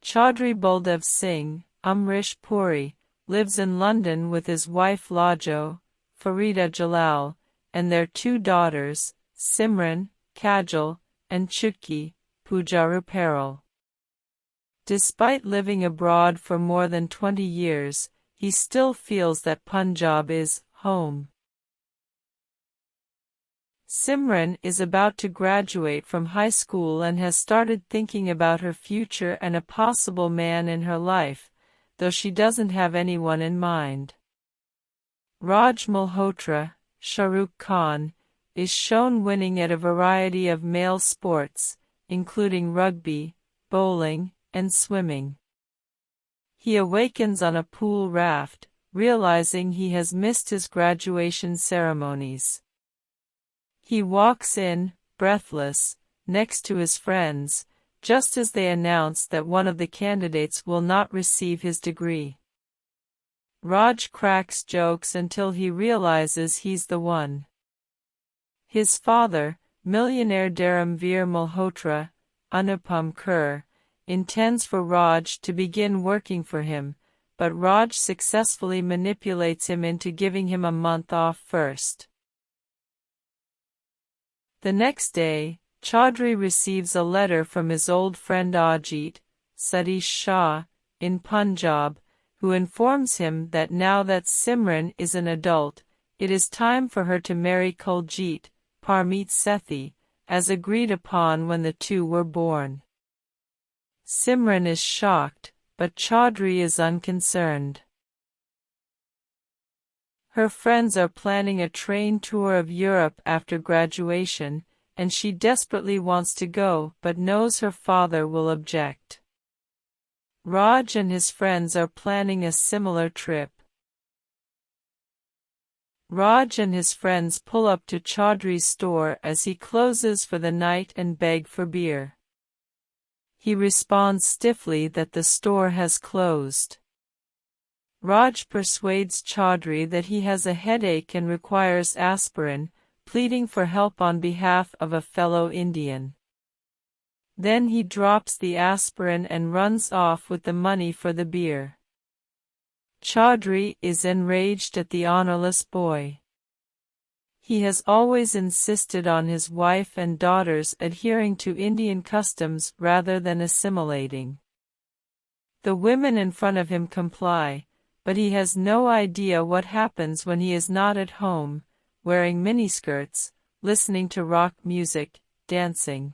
Chaudhry Baldev Singh, Amrish Puri, lives in London with his wife Lajo, Farida Jalal, and their 2 daughters, Simran, Kajal, and Chutki, Pooja Parul. Despite living abroad for more than 20 years, he still feels that Punjab is home. Simran is about to graduate from high school and has started thinking about her future and a possible man in her life, though she doesn't have anyone in mind. Raj Malhotra, Shah Rukh Khan, is shown winning at a variety of male sports, including rugby, bowling, and swimming. He awakens on a pool raft, realizing he has missed his graduation ceremonies. He walks in, breathless, next to his friends, just as they announce that one of the candidates will not receive his degree. Raj cracks jokes until he realizes he's the one. His father, millionaire Dharamveer Malhotra, Anupam Kher, intends for Raj to begin working for him, but Raj successfully manipulates him into giving him a month off first. The next day, Chaudhry receives a letter from his old friend Ajit, Satish Shah, in Punjab, who informs him that now that Simran is an adult, it is time for her to marry Kuljit, Parmeet Sethi, as agreed upon when the 2 were born. Simran is shocked, but Chaudhry is unconcerned. Her friends are planning a train tour of Europe after graduation, and she desperately wants to go but knows her father will object. Raj and his friends are planning a similar trip. Raj and his friends pull up to Chaudhry's store as he closes for the night and beg for beer. He responds stiffly that the store has closed. Raj persuades Chaudhry that he has a headache and requires aspirin, pleading for help on behalf of a fellow Indian. Then he drops the aspirin and runs off with the money for the beer. Chaudhry is enraged at the honorless boy. He has always insisted on his wife and daughters adhering to Indian customs rather than assimilating. The women in front of him comply, but he has no idea what happens when he is not at home, wearing miniskirts, listening to rock music, dancing.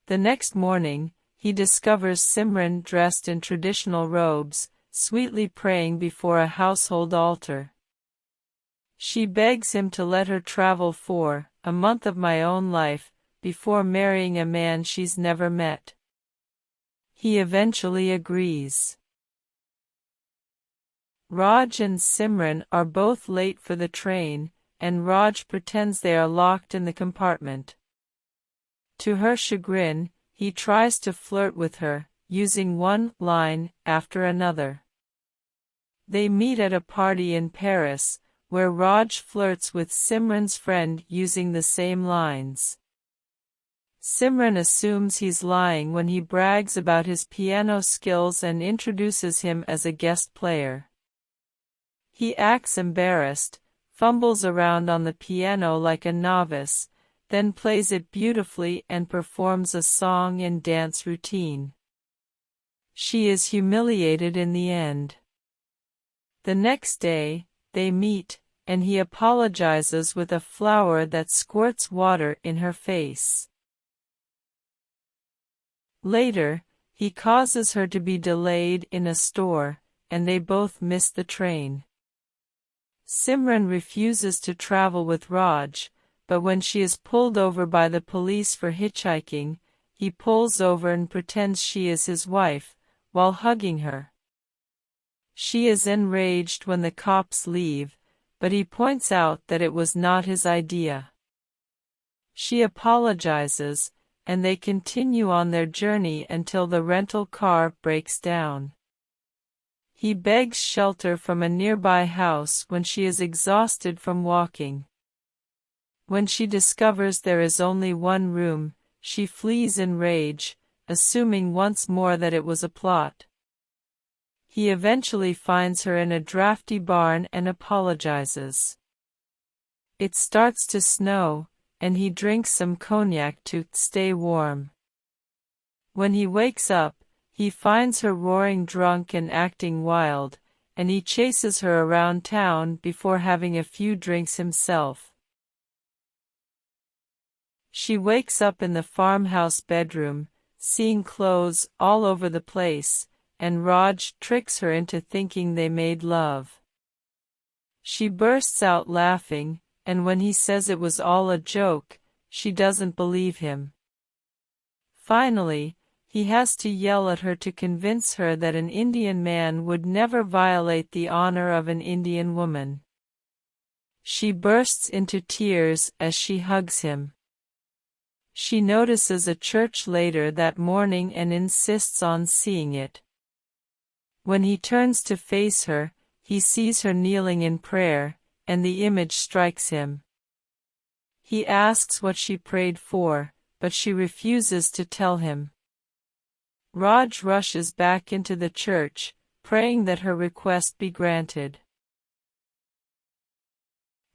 The next morning, he discovers Simran dressed in traditional robes, sweetly praying before a household altar. She begs him to let her travel for a month of my own life before marrying a man she's never met. He eventually agrees. Raj and Simran are both late for the train, and Raj pretends they are locked in the compartment. To her chagrin, he tries to flirt with her, using one line after another. They meet at a party in Paris, where Raj flirts with Simran's friend using the same lines. Simran assumes he's lying when he brags about his piano skills and introduces him as a guest player. He acts embarrassed, fumbles around on the piano like a novice, then plays it beautifully and performs a song and dance routine. She is humiliated in the end. The next day, they meet, and he apologizes with a flower that squirts water in her face. Later, he causes her to be delayed in a store, and they both miss the train. Simran refuses to travel with Raj, but when she is pulled over by the police for hitchhiking, he pulls over and pretends she is his wife, while hugging her. She is enraged when the cops leave, but he points out that it was not his idea. She apologizes, and they continue on their journey until the rental car breaks down. He begs shelter from a nearby house when she is exhausted from walking. When she discovers there is only one room, she flees in rage, assuming once more that it was a plot. He eventually finds her in a drafty barn and apologizes. It starts to snow, and he drinks some cognac to stay warm. When he wakes up, he finds her roaring drunk and acting wild, and he chases her around town before having a few drinks himself. She wakes up in the farmhouse bedroom, seeing clothes all over the place, and Raj tricks her into thinking they made love. She bursts out laughing, and when he says it was all a joke, she doesn't believe him. Finally, he has to yell at her to convince her that an Indian man would never violate the honor of an Indian woman. She bursts into tears as she hugs him. She notices a church later that morning and insists on seeing it. When he turns to face her, he sees her kneeling in prayer, and the image strikes him. He asks what she prayed for, but she refuses to tell him. Raj rushes back into the church, praying that her request be granted.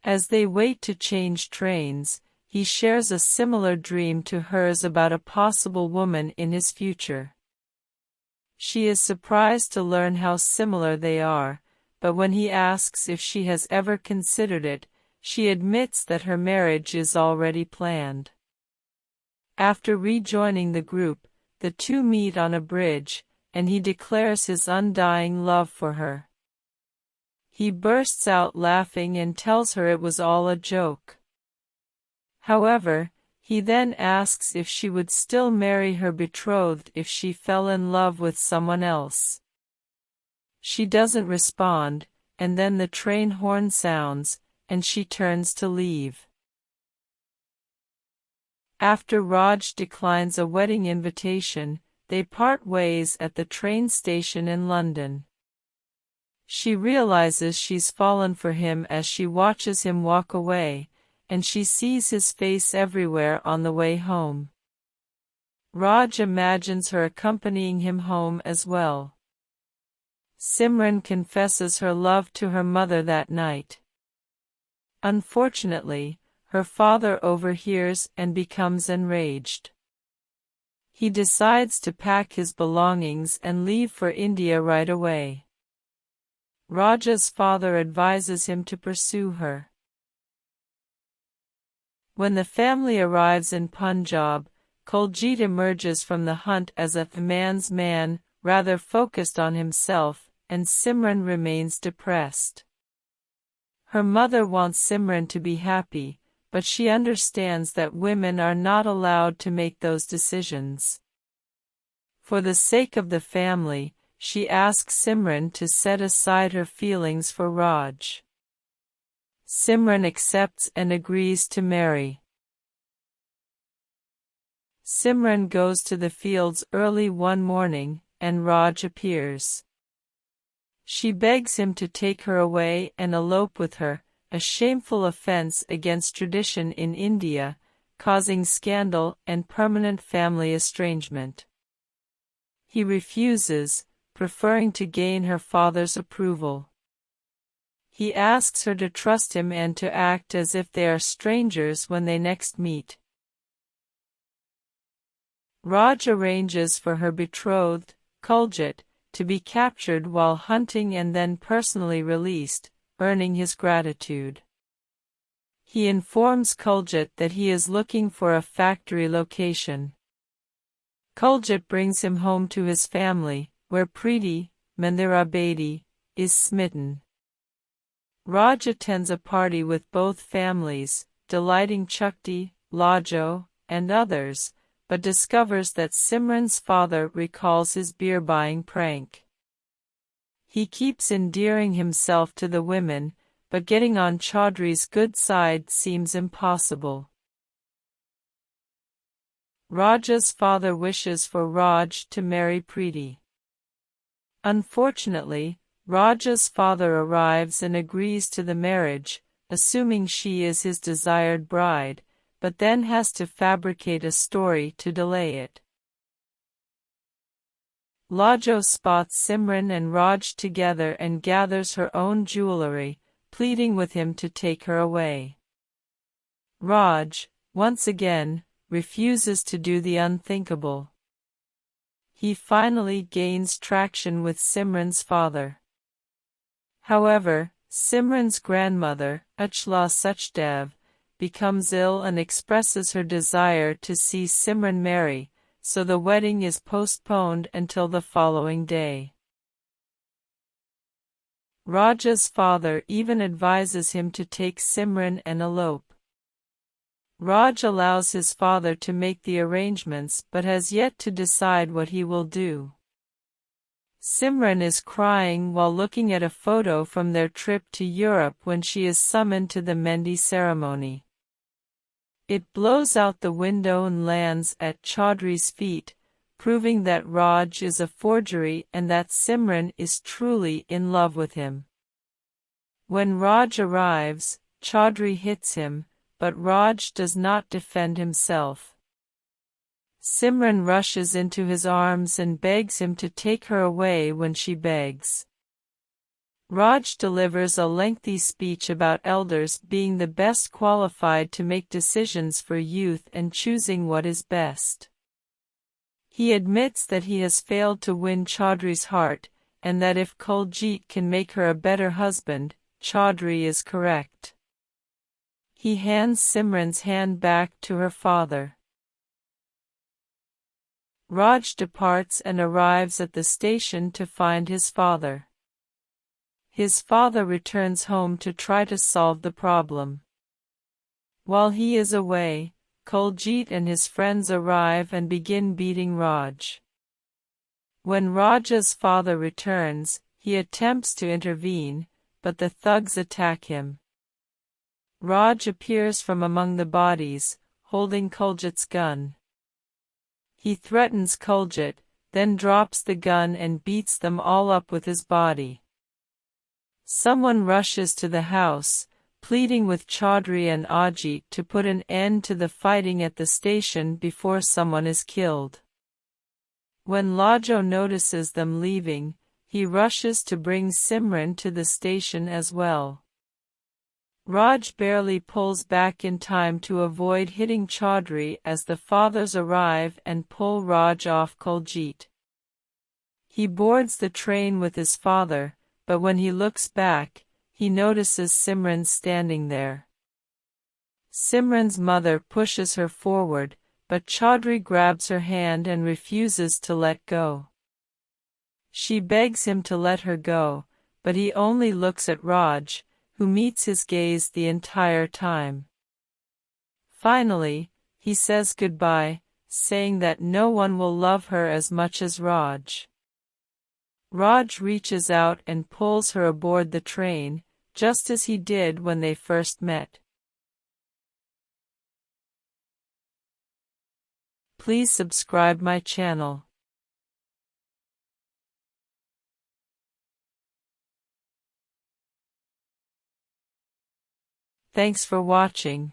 As they wait to change trains, he shares a similar dream to hers about a possible woman in his future. She is surprised to learn how similar they are, but when he asks if she has ever considered it, she admits that her marriage is already planned. After rejoining the group, the two meet on a bridge, and he declares his undying love for her. He bursts out laughing and tells her it was all a joke. However, he then asks if she would still marry her betrothed if she fell in love with someone else. She doesn't respond, and then the train horn sounds, and she turns to leave. After Raj declines a wedding invitation, they part ways at the train station in London. She realizes she's fallen for him as she watches him walk away, and she sees his face everywhere on the way home. Raj imagines her accompanying him home as well. Simran confesses her love to her mother that night. Unfortunately, her father overhears and becomes enraged. He decides to pack his belongings and leave for India right away. Raja's father advises him to pursue her. When the family arrives in Punjab, Kuljit emerges from the hunt as a man's man, rather focused on himself, and Simran remains depressed. Her mother wants Simran to be happy, but she understands that women are not allowed to make those decisions. For the sake of the family, she asks Simran to set aside her feelings for Raj. Simran accepts and agrees to marry. Simran goes to the fields early one morning, and Raj appears. She begs him to take her away and elope with her, a shameful offense against tradition in India, causing scandal and permanent family estrangement. He refuses, preferring to gain her father's approval. He asks her to trust him and to act as if they are strangers when they next meet. Raj arranges for her betrothed, Kuljit, to be captured while hunting and then personally released, earning his gratitude. He informs Kuljit that he is looking for a factory location. Kuljit brings him home to his family, where Preeti, Mandira Bedi, is smitten. Raj attends a party with both families, delighting Chakti, Lajo, and others, but discovers that Simran's father recalls his beer-buying prank. He keeps endearing himself to the women, but getting on Chaudhry's good side seems impossible. Raja's father wishes for Raj to marry Preeti. Unfortunately, Raja's father arrives and agrees to the marriage, assuming she is his desired bride, but then has to fabricate a story to delay it. Lajo spots Simran and Raj together and gathers her own jewelry, pleading with him to take her away. Raj, once again, refuses to do the unthinkable. He finally gains traction with Simran's father. However, Simran's grandmother, Achla Suchdev, becomes ill and expresses her desire to see Simran marry, so the wedding is postponed until the following day. Raja's father even advises him to take Simran and elope. Raj allows his father to make the arrangements but has yet to decide what he will do. Simran is crying while looking at a photo from their trip to Europe when she is summoned to the Mehndi ceremony. It blows out the window and lands at Chaudhry's feet, proving that Raj is a forgery and that Simran is truly in love with him. When Raj arrives, Chaudhry hits him, but Raj does not defend himself. Simran rushes into his arms and begs him to take her away when she begs. Raj delivers a lengthy speech about elders being the best qualified to make decisions for youth and choosing what is best. He admits that he has failed to win Chaudhry's heart, and that if Kuljit can make her a better husband, Chaudhry is correct. He hands Simran's hand back to her father. Raj departs and arrives at the station to find his father. His father returns home to try to solve the problem. While he is away, Kuljit and his friends arrive and begin beating Raj. When Raja's father returns, he attempts to intervene, but the thugs attack him. Raj appears from among the bodies, holding Kuljit's gun. He threatens Kuljit, then drops the gun and beats them all up with his body. Someone rushes to the house, pleading with Chaudhry and Ajit to put an end to the fighting at the station before someone is killed. When Lajo notices them leaving, he rushes to bring Simran to the station as well. Raj barely pulls back in time to avoid hitting Chaudhry as the fathers arrive and pull Raj off Kuljit. He boards the train with his father, but when he looks back, he notices Simran standing there. Simran's mother pushes her forward, but Chaudhry grabs her hand and refuses to let go. She begs him to let her go, but he only looks at Raj, who meets his gaze the entire time. Finally, he says goodbye, saying that no one will love her as much as Raj. Raj reaches out and pulls her aboard the train, just as he did when they first met. Please subscribe my channel. Thanks for watching.